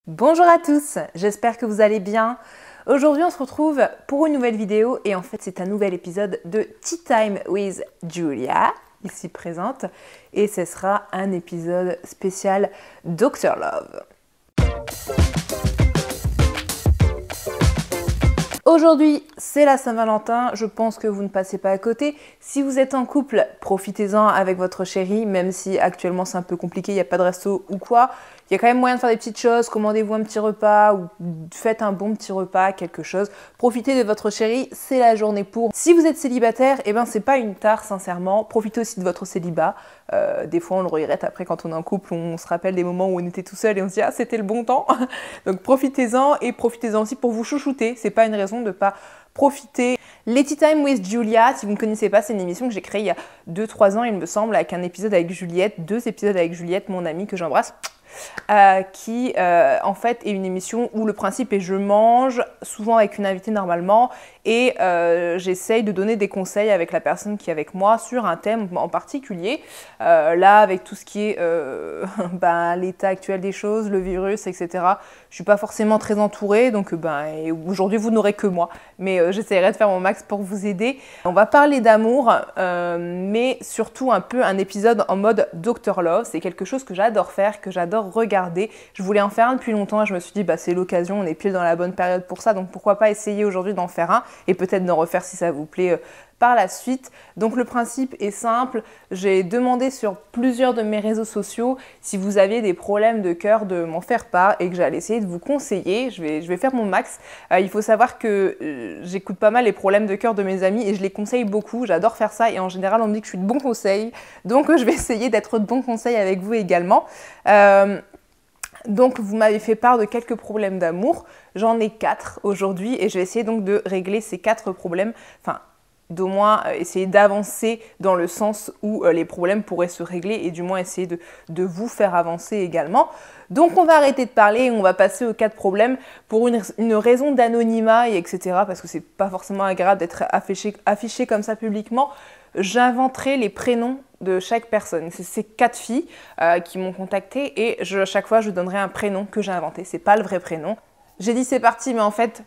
Bonjour à tous, j'espère que vous allez bien. Aujourd'hui on se retrouve pour une nouvelle vidéo et en fait c'est un nouvel épisode de Tea Time with Julia, ici présente, et ce sera un épisode spécial Dr Love. Aujourd'hui, c'est la Saint-Valentin, je pense que vous ne passez pas à côté. Si vous êtes en couple, profitez-en avec votre chéri, même si actuellement c'est un peu compliqué, il n'y a pas de resto ou quoi. Il y a quand même moyen de faire des petites choses, commandez-vous un petit repas ou faites un bon petit repas, quelque chose. Profitez de votre chéri, c'est la journée pour. Si vous êtes célibataire, eh ben c'est pas une tare sincèrement, profitez aussi de votre célibat. Des fois on le regrette après quand on est en couple, on se rappelle des moments où on était tout seul et on se dit ah c'était le bon temps. Donc profitez-en et profitez-en aussi pour vous chouchouter, c'est pas une raison de pas profiter. Les Tea Time with Julia, si vous ne connaissez pas, c'est une émission que j'ai créée il y a 2-3 ans il me semble, avec un épisode avec Juliette, 2 épisodes avec Juliette, mon amie que j'embrasse. Qui en fait est une émission où le principe est je mange, souvent avec une invitée normalement, et j'essaye de donner des conseils avec la personne qui est avec moi sur un thème en particulier. Là, avec tout ce qui est l'état actuel des choses, le virus, etc., je suis pas forcément très entourée, donc aujourd'hui vous n'aurez que moi, mais j'essaierai de faire mon max pour vous aider. On va parler d'amour, mais surtout un peu un épisode en mode Dr Love, c'est quelque chose que j'adore faire, que j'adore regarder. Je voulais en faire un depuis longtemps et je me suis dit c'est l'occasion, on est pile dans la bonne période pour ça, donc pourquoi pas essayer aujourd'hui d'en faire un et peut-être d'en refaire si ça vous plaît par la suite. Donc le principe est simple, j'ai demandé sur plusieurs de mes réseaux sociaux si vous aviez des problèmes de cœur de m'en faire part et que j'allais essayer de vous conseiller, je vais faire mon max. Il faut savoir que j'écoute pas mal les problèmes de cœur de mes amis et je les conseille beaucoup, j'adore faire ça et en général on me dit que je suis de bons conseils, donc je vais essayer d'être de bons conseils avec vous également. Donc vous m'avez fait part de quelques problèmes d'amour, j'en ai 4 aujourd'hui et je vais essayer donc de régler ces 4 problèmes, enfin d'au moins essayer d'avancer dans le sens où les problèmes pourraient se régler et du moins essayer de vous faire avancer également. Donc on va arrêter de parler et on va passer aux 4 problèmes pour une raison d'anonymat et etc. parce que c'est pas forcément agréable d'être affiché comme ça publiquement. J'inventerai les prénoms de chaque personne. C'est ces 4 filles qui m'ont contactée et à chaque fois je donnerai un prénom que j'ai inventé. C'est pas le vrai prénom. J'ai dit c'est parti, mais en fait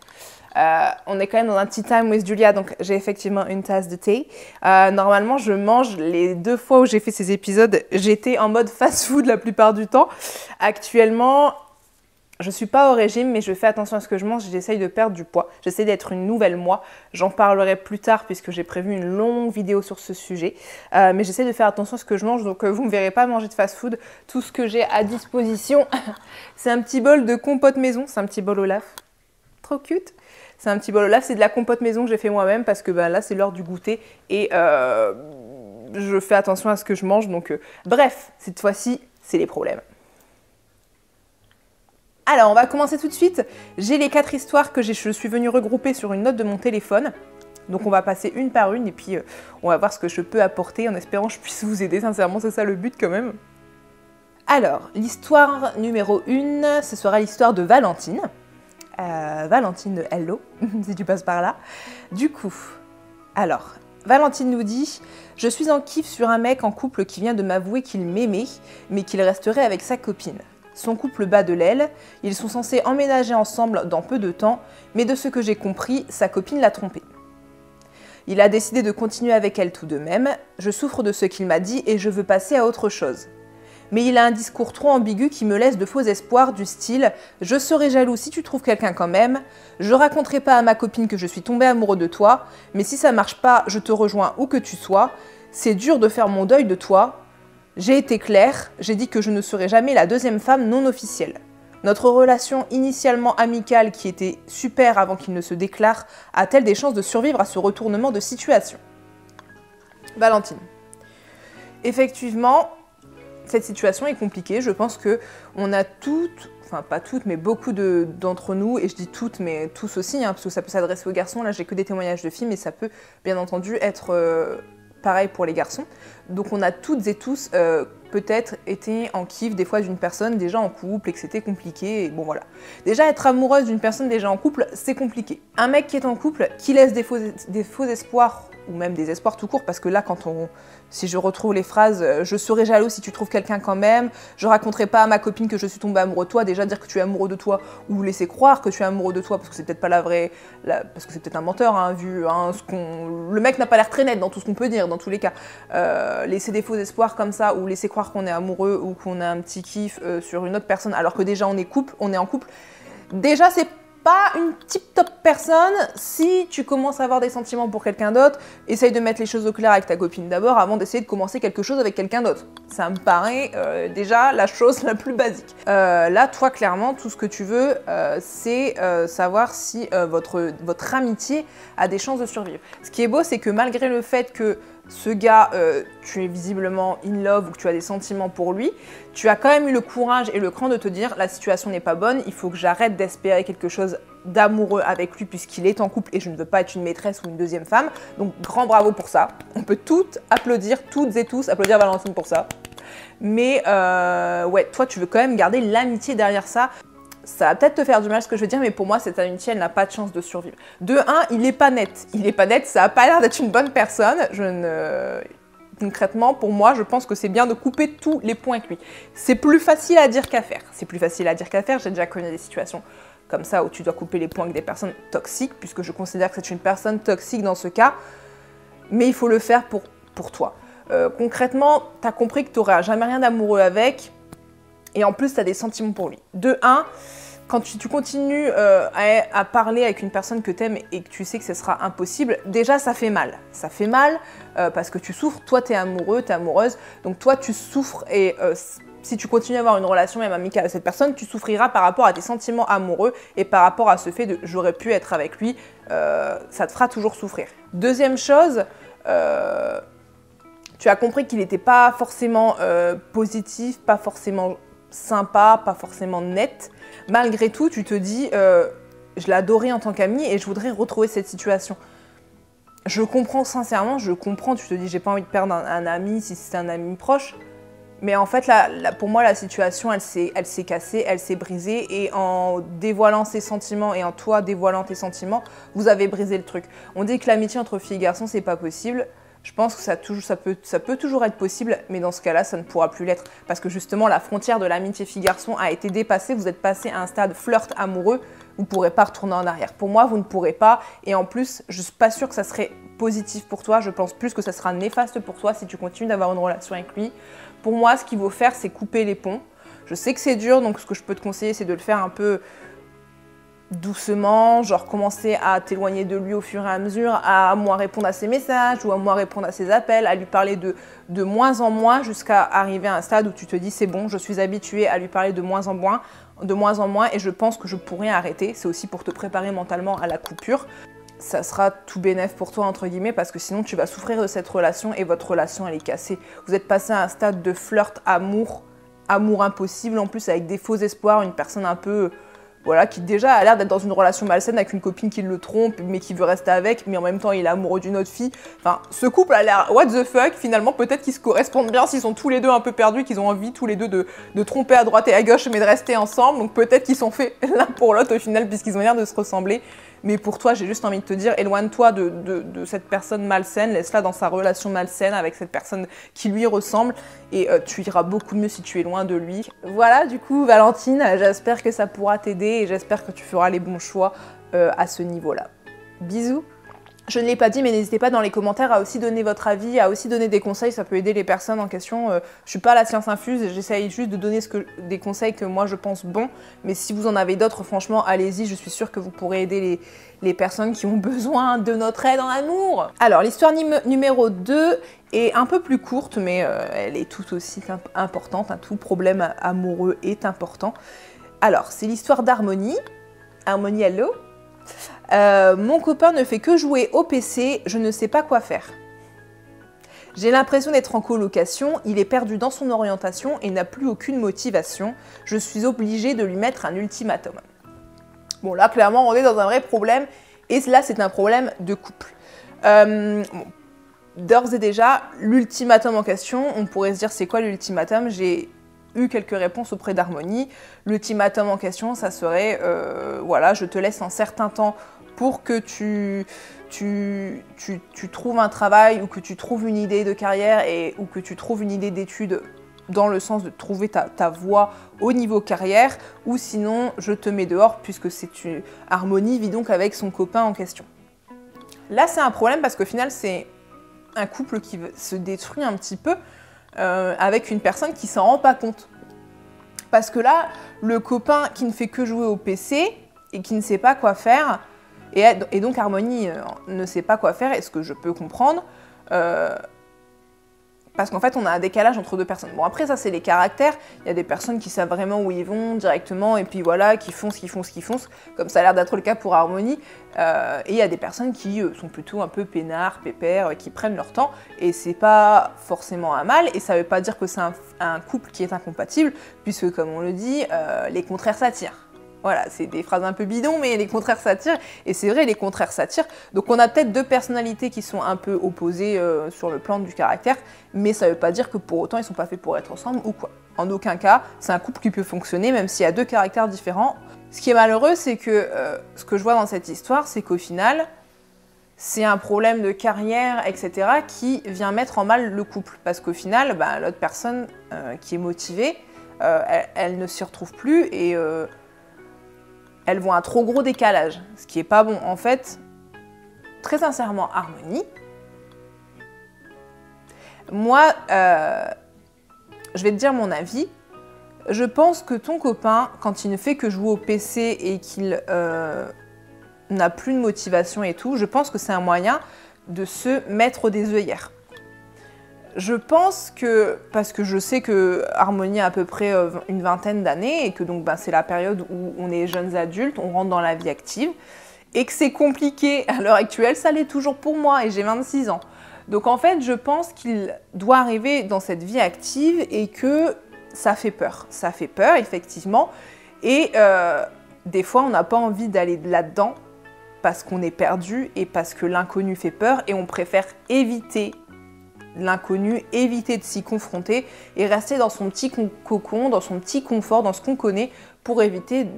on est quand même dans un Tea Time with Julia, donc j'ai effectivement une tasse de thé. Normalement je mange, les 2 fois où j'ai fait ces épisodes, j'étais en mode fast-food la plupart du temps. Actuellement, je suis pas au régime, mais je fais attention à ce que je mange et j'essaye de perdre du poids. J'essaie d'être une nouvelle moi. J'en parlerai plus tard puisque j'ai prévu une longue vidéo sur ce sujet. Mais j'essaie de faire attention à ce que je mange, donc vous ne me verrez pas manger de fast-food. Tout ce que j'ai à disposition, c'est un petit bol de compote maison. C'est un petit bol Olaf. Trop cute. C'est un petit bol Olaf, c'est de la compote maison que j'ai fait moi-même parce que là c'est l'heure du goûter et je fais attention à ce que je mange. Donc bref, cette fois-ci, c'est les problèmes. Alors, on va commencer tout de suite. J'ai les 4 histoires que je suis venue regrouper sur une note de mon téléphone. Donc on va passer une par une et puis on va voir ce que je peux apporter en espérant que je puisse vous aider. Sincèrement, c'est ça le but quand même. Alors, l'histoire numéro 1, ce sera l'histoire de Valentine. Valentine de Hello, si tu passes par là. Du coup, alors, Valentine nous dit « Je suis en kiff sur un mec en couple qui vient de m'avouer qu'il m'aimait, mais qu'il resterait avec sa copine. Son couple bat de l'aile, ils sont censés emménager ensemble dans peu de temps, mais de ce que j'ai compris, sa copine l'a trompé. Il a décidé de continuer avec elle tout de même, je souffre de ce qu'il m'a dit et je veux passer à autre chose. Mais il a un discours trop ambigu qui me laisse de faux espoirs du style « Je serai jaloux si tu trouves quelqu'un quand même, je raconterai pas à ma copine que je suis tombé amoureux de toi, mais si ça marche pas, je te rejoins où que tu sois, c'est dur de faire mon deuil de toi. J'ai été claire, j'ai dit que je ne serai jamais la deuxième femme non officielle. Notre relation initialement amicale qui était super avant qu'il ne se déclare, a-t-elle des chances de survivre à ce retournement de situation ?» Valentine. Effectivement, cette situation est compliquée. Je pense qu'on a toutes, enfin pas toutes, mais beaucoup d'entre nous, et je dis toutes, mais tous aussi, parce que ça peut s'adresser aux garçons. Là, j'ai que des témoignages de filles, mais ça peut bien entendu être pareil pour les garçons. Donc on a toutes et tous peut-être été en kiff des fois d'une personne déjà en couple et que c'était compliqué, et bon voilà. Déjà être amoureuse d'une personne déjà en couple, c'est compliqué. Un mec qui est en couple, qui laisse des faux espoirs, ou même des espoirs tout court, parce que là si je retrouve les phrases « je serai jaloux si tu trouves quelqu'un quand même »,« je raconterai pas à ma copine que je suis tombée amoureux de toi », déjà dire que tu es amoureux de toi, ou laisser croire que tu es amoureux de toi, parce que c'est peut-être pas parce que c'est peut-être un menteur, hein, vu le mec n'a pas l'air très net dans tout ce qu'on peut dire, dans tous les cas. Laisser des faux espoirs comme ça, ou laisser croire qu'on est amoureux, ou qu'on a un petit kiff sur une autre personne, alors que déjà on est en couple, déjà c'est pas une tip-top personne. Si tu commences à avoir des sentiments pour quelqu'un d'autre, essaye de mettre les choses au clair avec ta copine d'abord avant d'essayer de commencer quelque chose avec quelqu'un d'autre. Ça me paraît déjà la chose la plus basique. Là, toi, clairement, tout ce que tu veux, c'est savoir si votre amitié a des chances de survivre. Ce qui est beau, c'est que malgré le fait que ce gars, tu es visiblement in love ou que tu as des sentiments pour lui, tu as quand même eu le courage et le cran de te dire la situation n'est pas bonne, il faut que j'arrête d'espérer quelque chose d'amoureux avec lui puisqu'il est en couple et je ne veux pas être une maîtresse ou une deuxième femme. Donc grand bravo pour ça. On peut toutes et tous applaudir Valentine pour ça. Mais ouais, toi tu veux quand même garder l'amitié derrière ça. Ça va peut-être te faire du mal ce que je veux dire, mais pour moi, cette amitié, elle n'a pas de chance de survivre. De un, il est pas net. Il est pas net, ça n'a pas l'air d'être une bonne personne. Concrètement, pour moi, je pense que c'est bien de couper tous les points avec lui. C'est plus facile à dire qu'à faire. J'ai déjà connu des situations comme ça où tu dois couper les points avec des personnes toxiques, puisque je considère que c'est une personne toxique dans ce cas. Mais il faut le faire pour toi. Concrètement, tu as compris que tu n'auras jamais rien d'amoureux avec. Et en plus, tu as des sentiments pour lui. De un, quand tu continues à parler avec une personne que tu aimes et que tu sais que ce sera impossible, déjà ça fait mal. Ça fait mal parce que tu souffres. Toi, tu es amoureux, tu es amoureuse. Donc toi, tu souffres et si tu continues à avoir une relation même amicale avec cette personne, tu souffriras par rapport à tes sentiments amoureux et par rapport à ce fait de « j'aurais pu être avec lui », ça te fera toujours souffrir. Deuxième chose, tu as compris qu'il n'était pas forcément positif, pas forcément sympa, pas forcément net. Malgré tout, tu te dis je l'adorais en tant qu'ami et je voudrais retrouver cette situation. Je comprends sincèrement, tu te dis j'ai pas envie de perdre un ami si c'est un ami proche. Mais en fait, pour moi, la situation, elle s'est cassée, elle s'est brisée. Et en dévoilant ses sentiments et en toi dévoilant tes sentiments, vous avez brisé le truc. On dit que l'amitié entre filles et garçons, c'est pas possible. Je pense que ça peut toujours être possible, mais dans ce cas-là, ça ne pourra plus l'être. Parce que justement, la frontière de l'amitié fille-garçon a été dépassée. Vous êtes passé à un stade flirt amoureux. Vous ne pourrez pas retourner en arrière. Pour moi, vous ne pourrez pas. Et en plus, je ne suis pas sûre que ça serait positif pour toi. Je pense plus que ça sera néfaste pour toi si tu continues d'avoir une relation avec lui. Pour moi, ce qu'il faut faire, c'est couper les ponts. Je sais que c'est dur, donc ce que je peux te conseiller, c'est de le faire un peu doucement, genre commencer à t'éloigner de lui au fur et à mesure, à moins répondre à ses messages ou à moins répondre à ses appels, à lui parler de moins en moins jusqu'à arriver à un stade où tu te dis c'est bon, je suis habituée à lui parler de moins en moins et je pense que je pourrais arrêter. C'est aussi pour te préparer mentalement à la coupure. Ça sera tout bénef pour toi entre guillemets parce que sinon tu vas souffrir de cette relation et votre relation elle est cassée. Vous êtes passé à un stade de flirt amour impossible en plus avec des faux espoirs, une personne un peu voilà, qui déjà a l'air d'être dans une relation malsaine avec une copine qui le trompe, mais qui veut rester avec, mais en même temps il est amoureux d'une autre fille. Enfin, ce couple a l'air what the fuck, finalement peut-être qu'ils se correspondent bien s'ils sont tous les deux un peu perdus, qu'ils ont envie tous les deux de tromper à droite et à gauche, mais de rester ensemble. Donc peut-être qu'ils sont faits l'un pour l'autre au final, puisqu'ils ont l'air de se ressembler. Mais pour toi, j'ai juste envie de te dire, éloigne-toi de cette personne malsaine, laisse-la dans sa relation malsaine avec cette personne qui lui ressemble et tu iras beaucoup mieux si tu es loin de lui. Voilà, du coup, Valentine, j'espère que ça pourra t'aider et j'espère que tu feras les bons choix à ce niveau-là. Bisous! Je ne l'ai pas dit, mais n'hésitez pas dans les commentaires à aussi donner votre avis, à aussi donner des conseils, ça peut aider les personnes en question. Je ne suis pas la science infuse, j'essaye juste de donner des conseils que moi je pense bons, mais si vous en avez d'autres, franchement, allez-y, je suis sûre que vous pourrez aider les personnes qui ont besoin de notre aide en amour. Alors, l'histoire numéro 2 est un peu plus courte, mais elle est tout aussi importante, tout problème amoureux est important. Alors, c'est l'histoire d'Harmonie. Harmonie, hello. Mon copain ne fait que jouer au PC, je ne sais pas quoi faire. J'ai l'impression d'être en colocation, il est perdu dans son orientation et n'a plus aucune motivation. Je suis obligée de lui mettre un ultimatum. Bon là clairement on est dans un vrai problème et là c'est un problème de couple. Bon, d'ores et déjà, l'ultimatum en question, on pourrait se dire c'est quoi l'ultimatum? J'ai eu quelques réponses auprès d'Harmonie. L'ultimatum en question, ça serait, voilà, je te laisse un certain temps pour que tu trouves un travail ou que tu trouves une idée de carrière ou que tu trouves une idée d'études dans le sens de trouver ta voie au niveau carrière, ou sinon je te mets dehors puisque Harmonie vit donc avec son copain en question. Là c'est un problème parce qu'au final c'est un couple qui se détruit un petit peu avec une personne qui s'en rend pas compte. Parce que là, le copain qui ne fait que jouer au PC et qui ne sait pas quoi faire, et donc Harmonie ne sait pas quoi faire, et ce que je peux comprendre, parce qu'en fait on a un décalage entre deux personnes. Bon après ça c'est les caractères, il y a des personnes qui savent vraiment où ils vont directement et puis voilà, qui foncent, comme ça a l'air d'être le cas pour Harmonie, et il y a des personnes qui sont plutôt un peu peinards, pépères, qui prennent leur temps, et c'est pas forcément un mal, et ça veut pas dire que c'est un couple qui est incompatible, puisque comme on le dit, les contraires s'attirent. Voilà, c'est des phrases un peu bidons, mais les contraires s'attirent, et c'est vrai, les contraires s'attirent. Donc on a peut-être deux personnalités qui sont un peu opposées sur le plan du caractère, mais ça ne veut pas dire que pour autant ils ne sont pas faits pour être ensemble ou quoi. En aucun cas, c'est un couple qui peut fonctionner, même s'il y a deux caractères différents. Ce qui est malheureux, c'est que ce que je vois dans cette histoire, c'est qu'au final, c'est un problème de carrière, etc., qui vient mettre en mal le couple. Parce qu'au final, l'autre personne qui est motivée, elle ne s'y retrouve plus, et elles vont à un trop gros décalage, ce qui est pas bon. En fait, très sincèrement, Harmonie, moi, je vais te dire mon avis. Je pense que ton copain, quand il ne fait que jouer au PC et qu'il n'a plus de motivation et tout, je pense que c'est un moyen de se mettre des œillères. Je pense que, parce que je sais que Harmonie a à peu près une vingtaine d'années et que donc c'est la période où on est jeunes adultes, on rentre dans la vie active, et que c'est compliqué à l'heure actuelle, ça l'est toujours pour moi et j'ai 26 ans. Donc en fait, je pense qu'il doit arriver dans cette vie active et que ça fait peur. Ça fait peur, effectivement, et des fois on n'a pas envie d'aller là-dedans parce qu'on est perdu et parce que l'inconnu fait peur et on préfère éviter l'inconnu, éviter de s'y confronter et rester dans son petit cocon, dans son petit confort, dans ce qu'on connaît pour éviter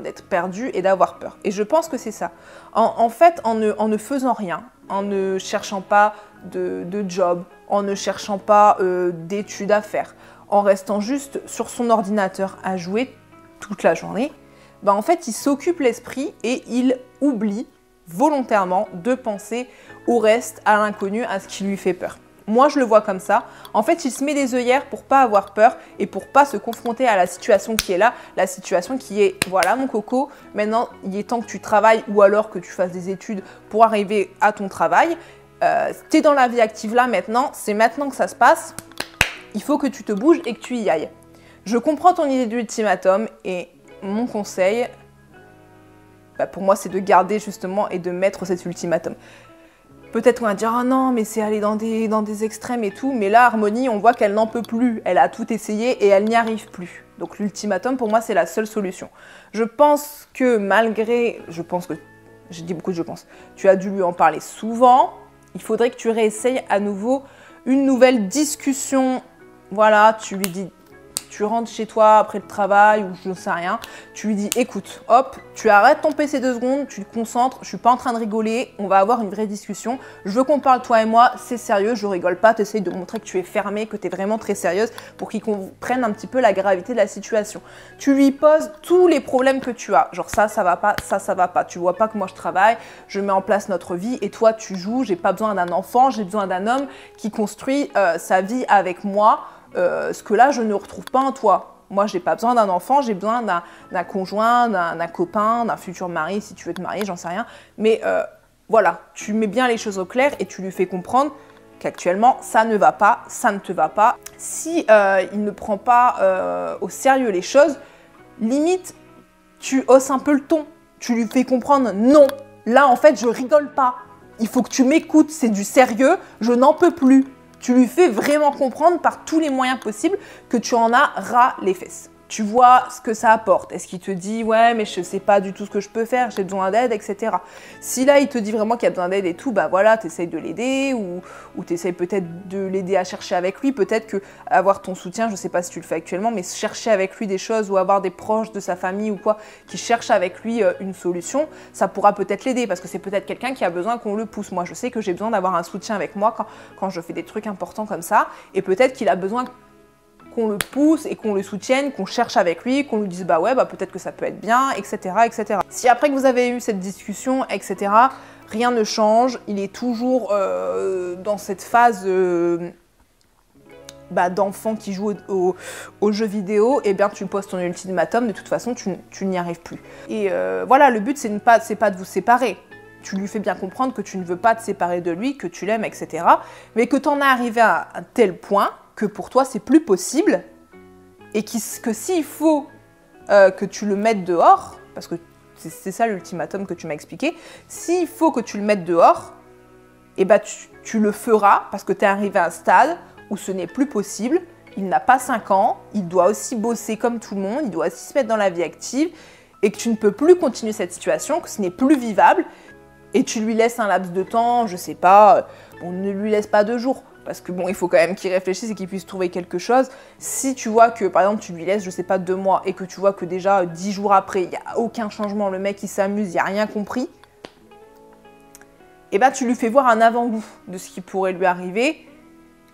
d'être perdu et d'avoir peur. Et je pense que c'est ça. En fait, en ne faisant rien, en ne cherchant pas de job, en ne cherchant pas d'études à faire, en restant juste sur son ordinateur à jouer toute la journée, en fait, il s'occupe l'esprit et il oublie volontairement de penser au reste, à l'inconnu, à ce qui lui fait peur. Moi, je le vois comme ça. En fait, il se met des œillères pour pas avoir peur et pour pas se confronter à la situation qui est là, la situation qui est, voilà mon coco, maintenant il est temps que tu travailles ou alors que tu fasses des études pour arriver à ton travail. Tu es dans la vie active là maintenant, c'est maintenant que ça se passe. Il faut que tu te bouges et que tu y ailles. Je comprends ton idée d'ultimatum et mon conseil, pour moi, c'est de garder justement et de mettre cet ultimatum. Peut-être qu'on va dire « Ah non, mais c'est aller dans des extrêmes et tout », mais là, Harmonie, on voit qu'elle n'en peut plus. Elle a tout essayé et elle n'y arrive plus. Donc l'ultimatum, pour moi, c'est la seule solution. Je pense que malgré... J'ai dit beaucoup de « je pense ». Tu as dû lui en parler souvent. Il faudrait que tu réessayes à nouveau une nouvelle discussion. Voilà, tu lui dis... Tu rentres chez toi après le travail ou je ne sais rien, tu lui dis écoute, hop, tu arrêtes ton PC 2 secondes, tu te concentres, je suis pas en train de rigoler, on va avoir une vraie discussion, je veux qu'on parle toi et moi, c'est sérieux, je rigole pas, tu essayes de montrer que tu es fermée, que tu es vraiment très sérieuse pour qu'il comprenne un petit peu la gravité de la situation. Tu lui poses tous les problèmes que tu as, genre ça va pas, ça va pas, tu vois pas que moi je travaille, je mets en place notre vie et toi tu joues, j'ai pas besoin d'un enfant, j'ai besoin d'un homme qui construit sa vie avec moi. Ce que là, je ne retrouve pas en toi. Moi, j'ai pas besoin d'un enfant, j'ai besoin d'un conjoint, d'un copain, d'un futur mari, si tu veux te marier, j'en sais rien. Mais voilà, tu mets bien les choses au clair et tu lui fais comprendre qu'actuellement, ça ne va pas, ça ne te va pas. Si il ne prend pas au sérieux les choses, limite, tu hausses un peu le ton. Tu lui fais comprendre, non, là, en fait, je rigole pas. Il faut que tu m'écoutes, c'est du sérieux, je n'en peux plus. Tu lui fais vraiment comprendre par tous les moyens possibles que tu en as ras les fesses. Tu vois ce que ça apporte. Est-ce qu'il te dit, ouais, mais je sais pas du tout ce que je peux faire, j'ai besoin d'aide, etc. Si là, il te dit vraiment qu'il a besoin d'aide et tout, bah voilà, t'essayes de l'aider ou t'essayes peut-être de l'aider à chercher avec lui. Peut-être que avoir ton soutien, je sais pas si tu le fais actuellement, mais chercher avec lui des choses ou avoir des proches de sa famille ou quoi qui cherchent avec lui une solution, ça pourra peut-être l'aider parce que c'est peut-être quelqu'un qui a besoin qu'on le pousse. Moi, je sais que j'ai besoin d'avoir un soutien avec moi quand je fais des trucs importants comme ça et peut-être qu'il a besoin qu'on le pousse et qu'on le soutienne, qu'on cherche avec lui, qu'on lui dise bah ouais, bah peut-être que ça peut être bien, etc., etc. Si après que vous avez eu cette discussion, etc., rien ne change, il est toujours dans cette phase d'enfant qui joue aux jeux vidéo, et bien tu poses ton ultimatum, de toute façon tu n'y arrives plus. Et voilà, le but c'est pas de vous séparer. Tu lui fais bien comprendre que tu ne veux pas te séparer de lui, que tu l'aimes, etc. Mais que tu en es arrivé à un tel point que pour toi c'est plus possible et que s'il faut que tu le mettes dehors, parce que c'est ça l'ultimatum que tu m'as expliqué, s'il faut que tu le mettes dehors, et ben tu le feras parce que tu es arrivé à un stade où ce n'est plus possible, il n'a pas 5 ans, il doit aussi bosser comme tout le monde, il doit aussi se mettre dans la vie active et que tu ne peux plus continuer cette situation, que ce n'est plus vivable et tu lui laisses un laps de temps, je sais pas, on ne lui laisse pas 2 jours. Parce que bon, il faut quand même qu'il réfléchisse et qu'il puisse trouver quelque chose. Si tu vois que, par exemple, tu lui laisses, je sais pas, 2 mois et que tu vois que déjà 10 jours après, il n'y a aucun changement, le mec il s'amuse, il n'y a rien compris, et ben tu lui fais voir un avant-goût de ce qui pourrait lui arriver.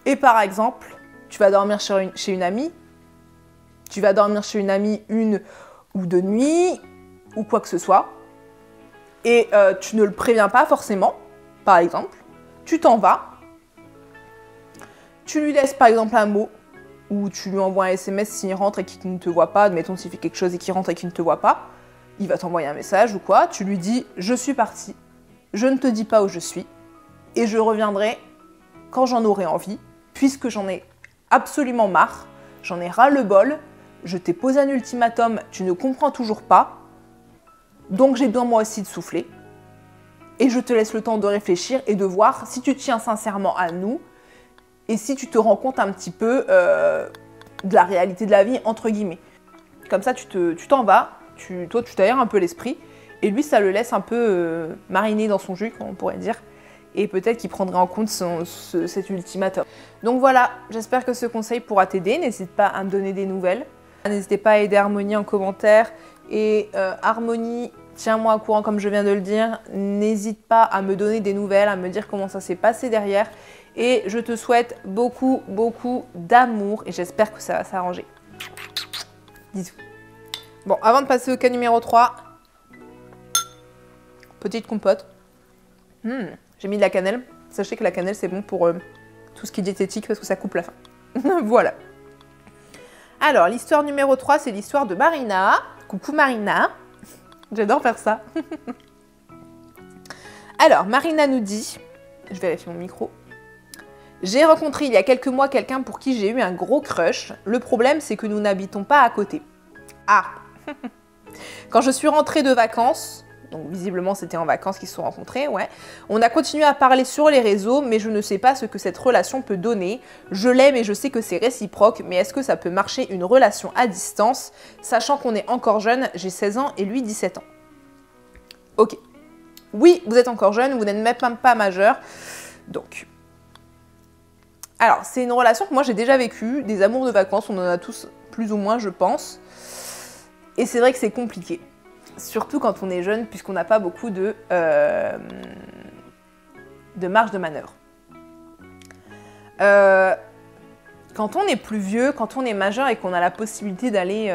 Et par exemple, tu vas dormir chez une amie, tu vas dormir chez une amie 1 ou 2 nuits, ou quoi que ce soit, et tu ne le préviens pas forcément, par exemple, tu t'en vas, tu lui laisses par exemple un mot, ou tu lui envoies un SMS s'il rentre et qu'il ne te voit pas, admettons s'il fait quelque chose et qu'il rentre et qu'il ne te voit pas, il va t'envoyer un message ou quoi, tu lui dis « je suis partie, je ne te dis pas où je suis, et je reviendrai quand j'en aurai envie, puisque j'en ai absolument marre, j'en ai ras-le-bol, je t'ai posé un ultimatum, tu ne comprends toujours pas, donc j'ai besoin moi aussi de souffler, et je te laisse le temps de réfléchir et de voir si tu tiens sincèrement à nous, et si tu te rends compte un petit peu de la réalité de la vie, entre guillemets. Comme ça, tu t'en vas, toi tu t'aères un peu l'esprit, et lui ça le laisse un peu mariner dans son jus, comme on pourrait dire, et peut-être qu'il prendrait en compte cet ultimatum. Donc voilà, j'espère que ce conseil pourra t'aider, n'hésite pas à me donner des nouvelles. N'hésitez pas à aider Harmonie en commentaire, et Harmonie, tiens-moi au courant comme je viens de le dire, n'hésite pas à me donner des nouvelles, à me dire comment ça s'est passé derrière, et je te souhaite beaucoup, beaucoup d'amour, et j'espère que ça va s'arranger. Bisous. Bon, avant de passer au cas numéro 3, petite compote. J'ai mis de la cannelle. Sachez que la cannelle, c'est bon pour tout ce qui est diététique parce que ça coupe la faim. Voilà. Alors, l'histoire numéro 3, c'est l'histoire de Marina. Coucou Marina. J'adore faire ça. Alors, Marina nous dit, je vérifie mon micro. J'ai rencontré il y a quelques mois quelqu'un pour qui j'ai eu un gros crush. Le problème, c'est que nous n'habitons pas à côté. Ah. Quand je suis rentrée de vacances, donc visiblement c'était en vacances qu'ils se sont rencontrés, ouais, on a continué à parler sur les réseaux, mais je ne sais pas ce que cette relation peut donner. Je l'aime et je sais que c'est réciproque, mais est-ce que ça peut marcher une relation à distance, sachant qu'on est encore jeune, j'ai 16 ans et lui 17 ans. Ok. Oui, vous êtes encore jeune, vous n'êtes même pas majeur, donc... Alors, c'est une relation que moi j'ai déjà vécue, des amours de vacances, on en a tous plus ou moins, je pense. Et c'est vrai que c'est compliqué. Surtout quand on est jeune, puisqu'on n'a pas beaucoup de marge de manœuvre. Quand on est plus vieux, quand on est majeur et qu'on a la possibilité d'aller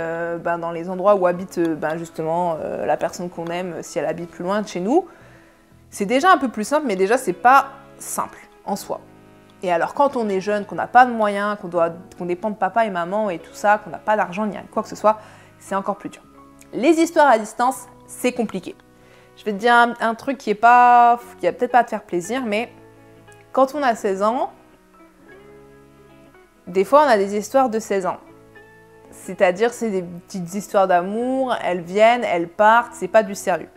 dans les endroits où habite justement la personne qu'on aime, si elle habite plus loin de chez nous, c'est déjà un peu plus simple, mais déjà c'est pas simple en soi. Et alors quand on est jeune, qu'on n'a pas de moyens, qu'on dépend de papa et maman et tout ça, qu'on n'a pas d'argent ni quoi que ce soit, c'est encore plus dur. Les histoires à distance, c'est compliqué. Je vais te dire un truc qui va peut-être pas te faire plaisir, mais quand on a 16 ans, des fois on a des histoires de 16 ans. C'est-à-dire c'est des petites histoires d'amour, elles viennent, elles partent, c'est pas du sérieux.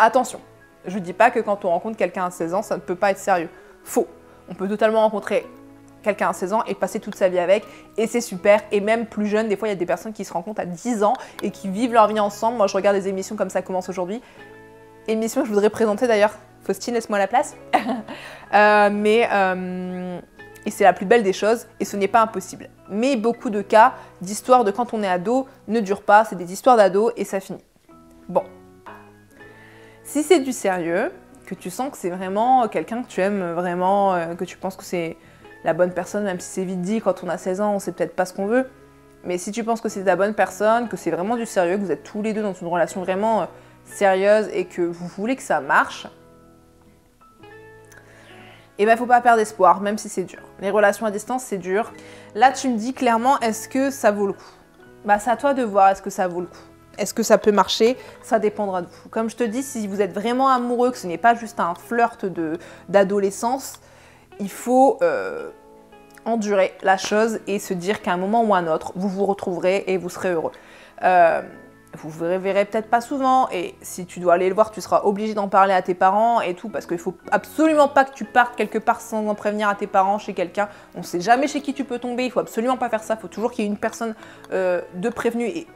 Attention, je dis pas que quand on rencontre quelqu'un à 16 ans, ça ne peut pas être sérieux. Faux. On peut totalement rencontrer quelqu'un à 16 ans et passer toute sa vie avec, et c'est super. Et même plus jeune, des fois il y a des personnes qui se rencontrent à 10 ans et qui vivent leur vie ensemble. Moi je regarde des émissions comme Ça commence aujourd'hui, émission que je voudrais présenter d'ailleurs. Faustine, laisse-moi la place. Et c'est la plus belle des choses, et ce n'est pas impossible. Mais beaucoup de cas d'histoires de quand on est ado ne durent pas, c'est des histoires d'ado et ça finit. Bon. Si c'est du sérieux, que tu sens que c'est vraiment quelqu'un que tu aimes vraiment, que tu penses que c'est la bonne personne, même si c'est vite dit, quand on a 16 ans, on sait peut-être pas ce qu'on veut. Mais si tu penses que c'est la bonne personne, que c'est vraiment du sérieux, que vous êtes tous les deux dans une relation vraiment sérieuse et que vous voulez que ça marche, et ben faut pas perdre espoir, même si c'est dur. Les relations à distance, c'est dur. Là, tu me dis clairement, est-ce que ça vaut le coup? Bah, c'est à toi de voir, est-ce que ça vaut le coup? Est-ce que ça peut marcher? Ça dépendra de vous. Comme je te dis, si vous êtes vraiment amoureux, que ce n'est pas juste un flirt d'adolescence, il faut endurer la chose et se dire qu'à un moment ou à un autre, vous vous retrouverez et vous serez heureux. Vous ne vous verrez peut-être pas souvent, et si tu dois aller le voir, tu seras obligé d'en parler à tes parents et tout, parce qu'il ne faut absolument pas que tu partes quelque part sans en prévenir à tes parents, chez quelqu'un. On ne sait jamais chez qui tu peux tomber, il ne faut absolument pas faire ça, il faut toujours qu'il y ait une personne de prévenue, et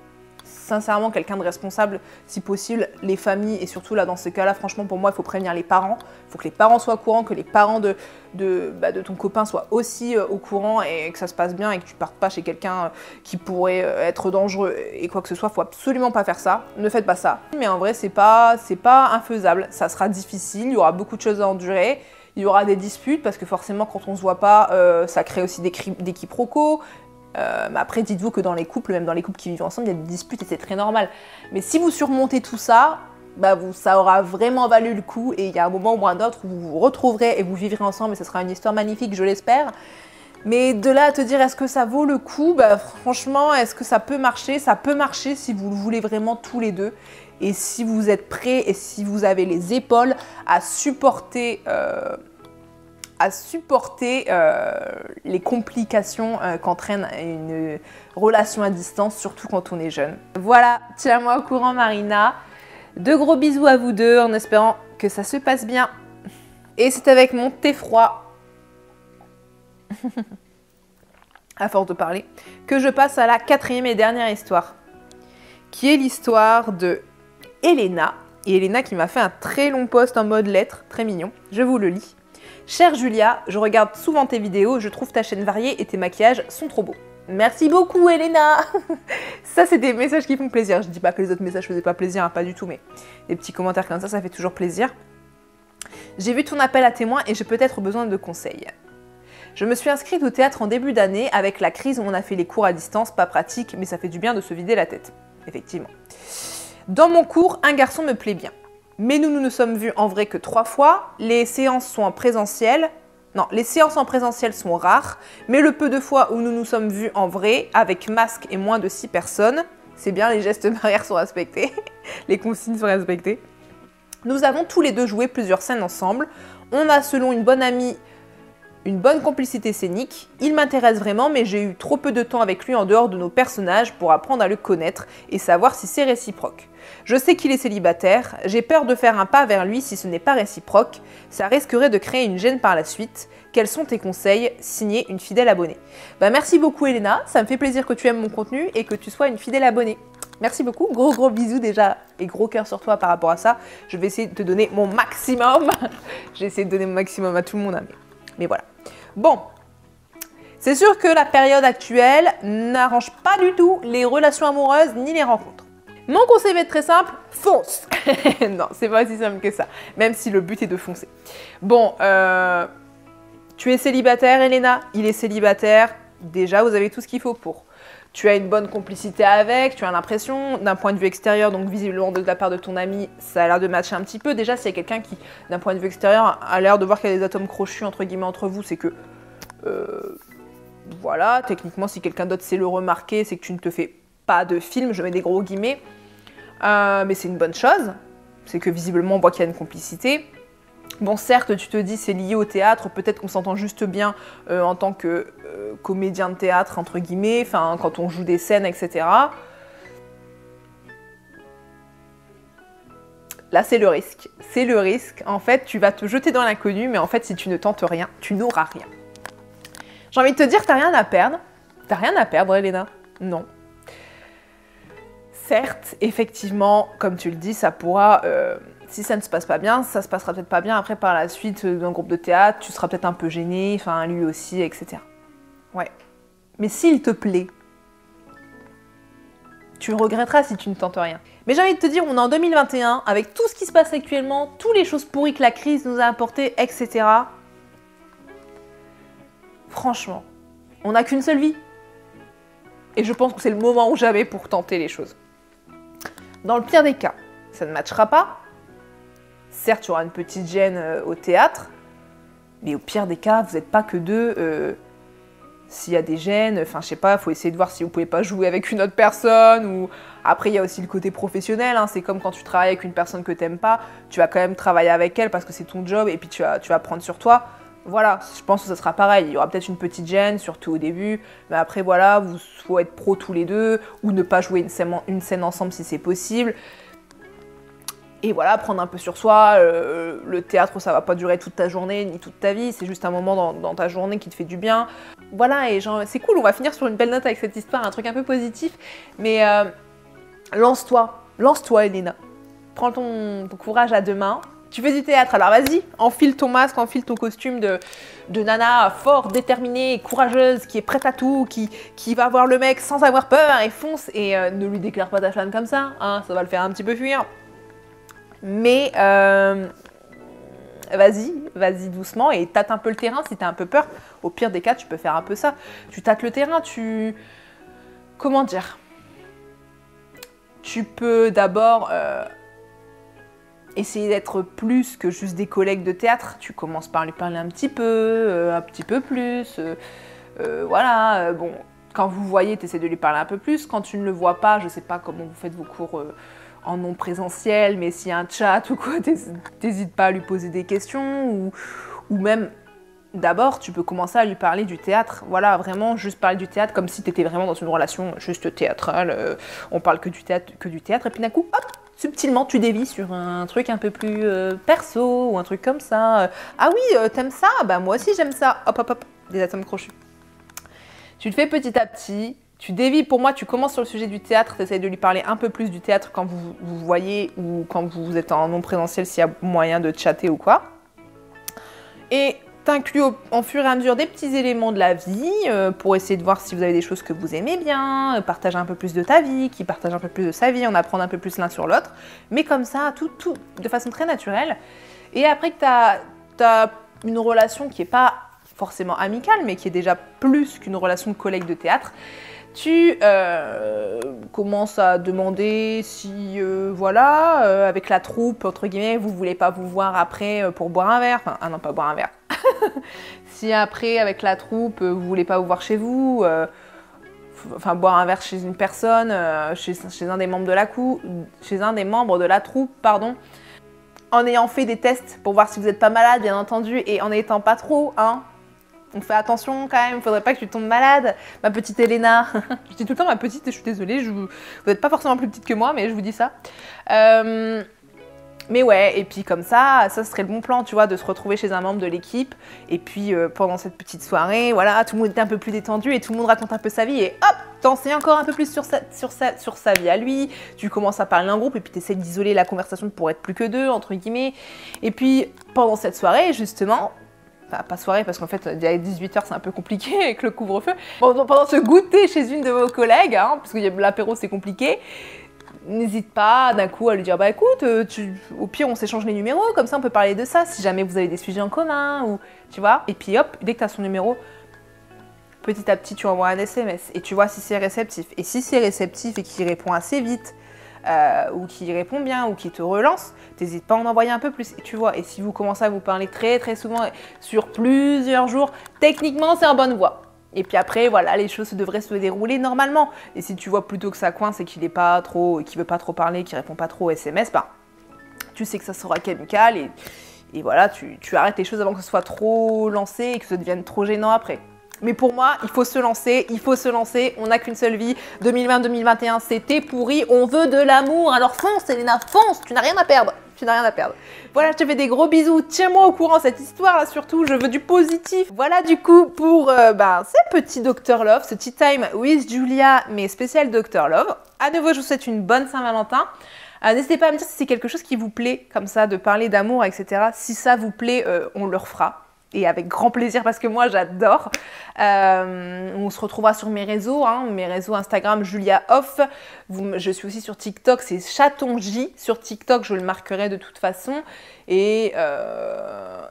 sincèrement quelqu'un de responsable, si possible, les familles, et surtout là dans ces cas-là, franchement pour moi il faut prévenir les parents, il faut que les parents soient au courant, que les parents de ton copain soient aussi au courant, et que ça se passe bien et que tu partes pas chez quelqu'un qui pourrait être dangereux et quoi que ce soit. Il faut absolument pas faire ça, ne faites pas ça. Mais en vrai c'est pas infaisable, ça sera difficile, il y aura beaucoup de choses à endurer. Il y aura des disputes parce que forcément quand on se voit pas, ça crée aussi des quiproquos. Mais après, dites-vous que dans les couples, même dans les couples qui vivent ensemble, il y a des disputes et c'est très normal. Mais si vous surmontez tout ça, ça aura vraiment valu le coup, et il y a un moment ou un autre où vous vous retrouverez et vous vivrez ensemble et ce sera une histoire magnifique, je l'espère. Mais de là à te dire est-ce que ça vaut le coup, franchement, est-ce que ça peut marcher? Ça peut marcher si vous le voulez vraiment tous les deux. Et si vous êtes prêts et si vous avez les épaules à supporter les complications qu'entraîne une relation à distance, surtout quand on est jeune. Voilà, tiens-moi au courant Marina. De gros bisous à vous deux en espérant que ça se passe bien. Et c'est avec mon thé froid, à force de parler, que je passe à la 4e et dernière histoire, qui est l'histoire de Elena. Et Elena qui m'a fait un très long post en mode lettre, très mignon. Je vous le lis. Chère Julia, je regarde souvent tes vidéos, je trouve ta chaîne variée et tes maquillages sont trop beaux. Merci beaucoup Elena. Ça c'est des messages qui font plaisir. Je dis pas que les autres messages faisaient pas plaisir, hein, pas du tout, mais des petits commentaires comme ça fait toujours plaisir. J'ai vu ton appel à témoins et j'ai peut-être besoin de conseils. Je me suis inscrite au théâtre en début d'année. Avec la crise, on a fait les cours à distance, pas pratique, mais ça fait du bien de se vider la tête. Effectivement. Dans mon cours, un garçon me plaît bien. Mais nous ne sommes vus en vrai que 3 fois. Les séances sont en présentiel. Non, les séances en présentiel sont rares. Mais le peu de fois où nous nous sommes vus en vrai, avec masque et moins de 6 personnes, c'est bien, les gestes barrières sont respectés. Les consignes sont respectées. Nous avons tous les deux joué plusieurs scènes ensemble. On a, selon une bonne amie, une bonne complicité scénique. Il m'intéresse vraiment, mais j'ai eu trop peu de temps avec lui en dehors de nos personnages pour apprendre à le connaître et savoir si c'est réciproque. Je sais qu'il est célibataire, j'ai peur de faire un pas vers lui si ce n'est pas réciproque, ça risquerait de créer une gêne par la suite. Quels sont tes conseils? Signé une fidèle abonnée. Merci beaucoup Elena, ça me fait plaisir que tu aimes mon contenu et que tu sois une fidèle abonnée. Merci beaucoup, gros bisous déjà et gros cœur sur toi par rapport à ça. Je vais essayer de te donner mon maximum. J'ai essayé de donner mon maximum à tout le monde, hein, mais voilà. Bon, c'est sûr que la période actuelle n'arrange pas du tout les relations amoureuses ni les rencontres. Mon conseil va être très simple, fonce. Non, c'est pas aussi simple que ça, même si le but est de foncer. Bon, tu es célibataire Elena, il est célibataire, déjà vous avez tout ce qu'il faut pour. Tu as une bonne complicité avec, tu as l'impression, d'un point de vue extérieur, donc visiblement de la part de ton ami, ça a l'air de matcher un petit peu. Déjà, s'il y a quelqu'un qui, d'un point de vue extérieur, a l'air de voir qu'il y a des atomes crochus, entre guillemets, entre vous, c'est que, voilà, techniquement, si quelqu'un d'autre sait le remarquer, c'est que tu ne te fais pas de film, je mets des gros guillemets. Mais c'est une bonne chose, c'est que visiblement, on voit qu'il y a une complicité. Bon, certes, tu te dis c'est lié au théâtre, peut-être qu'on s'entend juste bien en tant que comédien de théâtre, entre guillemets, enfin, quand on joue des scènes, etc. Là, c'est le risque. C'est le risque. En fait, tu vas te jeter dans l'inconnu, mais en fait, si tu ne tentes rien, tu n'auras rien. J'ai envie de te dire, t'as rien à perdre. T'as rien à perdre, Elena. Non. Certes, effectivement, comme tu le dis, ça pourra... si ça ne se passe pas bien, ça se passera peut-être pas bien après par la suite d'un groupe de théâtre, tu seras peut-être un peu gêné, enfin lui aussi, etc. Ouais. Mais s'il te plaît, tu le regretteras si tu ne tentes rien. Mais j'ai envie de te dire, on est en 2021, avec tout ce qui se passe actuellement, toutes les choses pourries que la crise nous a apportées, etc. Franchement, on n'a qu'une seule vie. Et je pense que c'est le moment ou jamais pour tenter les choses. Dans le pire des cas, ça ne matchera pas. Certes, tu auras une petite gêne au théâtre, mais au pire des cas, vous n'êtes pas que deux. S'il y a des gênes, enfin je sais pas, il faut essayer de voir si vous pouvez pas jouer avec une autre personne. Ou après, il y a aussi le côté professionnel. Hein. C'est comme quand tu travailles avec une personne que tu n'aimes pas, tu vas quand même travailler avec elle parce que c'est ton job et puis tu vas prendre sur toi. Voilà, je pense que ce sera pareil. Il y aura peut-être une petite gêne, surtout au début. Mais après, voilà, vous faut être pro tous les deux ou ne pas jouer une scène ensemble si c'est possible. Et voilà, prendre un peu sur soi. Le théâtre, ça va pas durer toute ta journée ni toute ta vie. C'est juste un moment dans ta journée qui te fait du bien. Voilà, et genre, c'est cool. On va finir sur une belle note avec cette histoire, un truc un peu positif. Mais lance-toi, Elena. Prends ton courage à deux mains. Tu fais du théâtre, alors vas-y, enfile ton masque, enfile ton costume de nana forte, déterminée, courageuse, qui est prête à tout, qui va voir le mec sans avoir peur et fonce. Et ne lui déclare pas ta flamme comme ça, hein, ça va le faire un petit peu fuir. Mais vas-y doucement et tâte un peu le terrain si t'as un peu peur. Au pire des cas, tu peux faire un peu ça. Tu tâtes le terrain, comment dire? Tu peux d'abord... essayer d'être plus que juste des collègues de théâtre. Tu commences par lui parler un petit peu plus. Voilà, bon, quand vous voyez, tu essaies de lui parler un peu plus. Quand tu ne le vois pas, je sais pas comment vous faites vos cours en non présentiel, mais s'il y a un chat ou quoi, t'hésites pas à lui poser des questions. Ou même, d'abord, tu peux commencer à lui parler du théâtre. Voilà, vraiment, juste parler du théâtre comme si tu étais vraiment dans une relation juste théâtrale. On parle que du théâtre, et puis d'un coup, hop, subtilement, tu dévies sur un truc un peu plus perso ou un truc comme ça. Ah oui, t'aimes ça? Bah moi aussi j'aime ça. Hop, hop, hop, des atomes crochus. Tu le fais petit à petit. Tu dévies, pour moi, tu commences sur le sujet du théâtre, tu essayes de lui parler un peu plus du théâtre quand vous voyez ou quand vous êtes en non présentiel s'il y a moyen de chatter ou quoi. Et t'inclus en fur et à mesure des petits éléments de la vie pour essayer de voir si vous avez des choses que vous aimez bien, partager un peu plus de ta vie, qui partage un peu plus de sa vie, en apprendre un peu plus l'un sur l'autre, mais comme ça, tout de façon très naturelle. Et après que t'as une relation qui n'est pas forcément amicale, mais qui est déjà plus qu'une relation de collègue de théâtre, tu commences à demander si, voilà, avec la troupe, entre guillemets, vous voulez pas vous voir après pour boire un verre. Enfin, ah non, pas boire un verre. Si après, avec la troupe, vous voulez pas vous voir chez vous, enfin, boire un verre chez une personne, chez un des membres de la troupe, pardon, en ayant fait des tests pour voir si vous n'êtes pas malade, bien entendu, et en n'étant pas trop, hein. Donc fais attention quand même, faudrait pas que tu tombes malade, ma petite Elena. Je dis tout le temps ma petite et je suis désolée, vous n'êtes pas forcément plus petite que moi, mais je vous dis ça. Mais ouais, et puis comme ça serait le bon plan, tu vois, de se retrouver chez un membre de l'équipe. Et puis pendant cette petite soirée, voilà, tout le monde était un peu plus détendu et tout le monde raconte un peu sa vie. Et hop, t'en sais encore un peu plus sur sa vie à lui. Tu commences à parler en groupe et puis t'essaies d'isoler la conversation pour être plus que deux, entre guillemets. Et puis pendant cette soirée, justement... Enfin, pas soirée, parce qu'en fait, à 18h, c'est un peu compliqué avec le couvre-feu. Bon, pendant ce goûter chez une de vos collègues, hein, parce que l'apéro, c'est compliqué, n'hésite pas d'un coup à lui dire, bah écoute, au pire, on s'échange les numéros, comme ça, on peut parler de ça, si jamais vous avez des sujets en commun, ou tu vois. Et puis hop, dès que tu as son numéro, petit à petit, tu envoies un SMS, et tu vois si c'est réceptif. Et si c'est réceptif et qu'il répond assez vite, ou qui répond bien, ou qui te relance, t'hésites pas à en envoyer un peu plus, et tu vois. Et si vous commencez à vous parler très très souvent, sur plusieurs jours, techniquement c'est en bonne voie. Et puis après, voilà, les choses devraient se dérouler normalement. Et si tu vois plutôt que ça coince et qu'il veut pas trop parler, qu'il répond pas trop aux SMS, bah, tu sais que ça sera qu'amical, et voilà, tu arrêtes les choses avant que ce soit trop lancé et que ça devienne trop gênant après. Mais pour moi, il faut se lancer, on n'a qu'une seule vie. 2020-2021, c'était pourri, on veut de l'amour. Alors fonce, Elena, fonce, tu n'as rien à perdre. Tu n'as rien à perdre. Voilà, je te fais des gros bisous. Tiens-moi au courant cette histoire-là, surtout. Je veux du positif. Voilà, du coup, pour ces petits Dr Love, ce Tea Time with Julia, mais spécial Dr Love. À nouveau, je vous souhaite une bonne Saint-Valentin. N'hésitez pas à me dire si c'est quelque chose qui vous plaît, comme ça, de parler d'amour, etc. Si ça vous plaît, on le refera. Et avec grand plaisir parce que moi j'adore. On se retrouvera sur mes réseaux Instagram Julia Off. Je suis aussi sur TikTok, c'est Chaton J. Sur TikTok, je le marquerai de toute façon. Et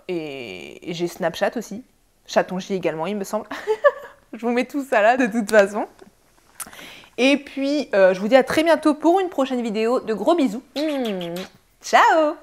j'ai Snapchat aussi. Chaton J également, il me semble. Je vous mets tout ça là de toute façon. Et puis, je vous dis à très bientôt pour une prochaine vidéo. De gros bisous. Ciao!